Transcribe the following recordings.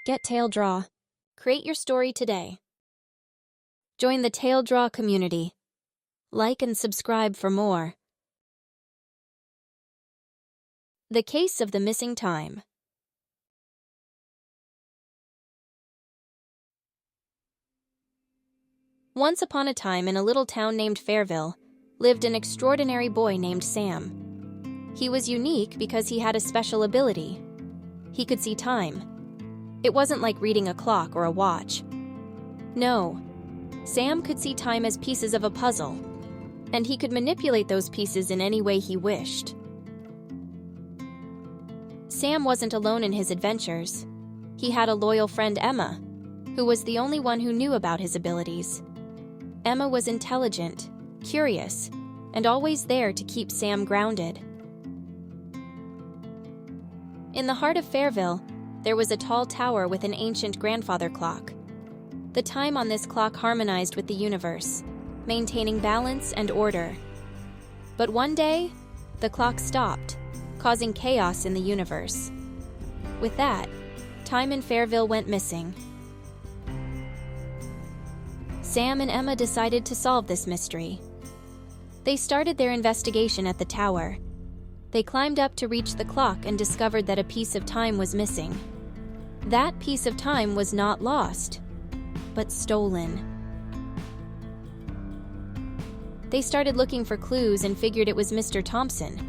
Get Tail Draw. Create your story today. Join the Tail Draw community. Like and subscribe for more. The Case of the Missing Time. Once upon a time, in a little town named Fairville, lived an extraordinary boy named Sam. He was unique because he had a special ability. He could see time. It wasn't like reading a clock or a watch. No, Sam could see time as pieces of a puzzle, and he could manipulate those pieces in any way he wished. Sam wasn't alone in his adventures. He had a loyal friend, Emma, who was the only one who knew about his abilities. Emma was intelligent, curious, and always there to keep Sam grounded. In the heart of Fairville, there was a tall tower with an ancient grandfather clock. The time on this clock harmonized with the universe, maintaining balance and order. But one day, the clock stopped, causing chaos in the universe. With that, time in Fairville went missing. Sam and Emma decided to solve this mystery. They started their investigation at the tower. They climbed up to reach the clock and discovered that a piece of time was missing. That piece of time was not lost, but stolen. They started looking for clues and figured it was Mr. Thompson,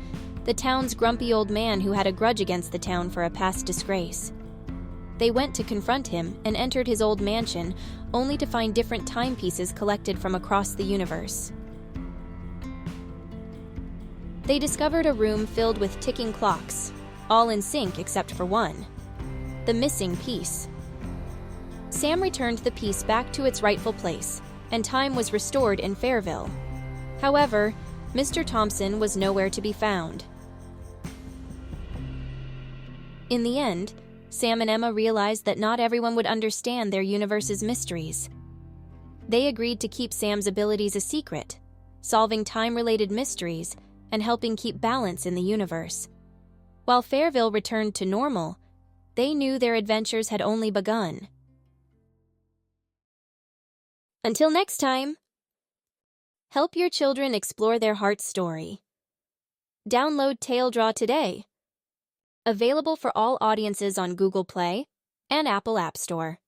the town's grumpy old man who had a grudge against the town for a past disgrace. They went to confront him and entered his old mansion, only to find different timepieces collected from across the universe. They discovered a room filled with ticking clocks, all in sync except for one: the missing piece. Sam returned the piece back to its rightful place, and time was restored in Fairville. However, Mr. Thompson was nowhere to be found. In the end, Sam and Emma realized that not everyone would understand their universe's mysteries. They agreed to keep Sam's abilities a secret, solving time-related mysteries and helping keep balance in the universe. While Fairville returned to normal, they knew their adventures had only begun. Until next time, help your children explore their heart's story. Download Tail Draw today. Available for all audiences on Google Play and Apple App Store.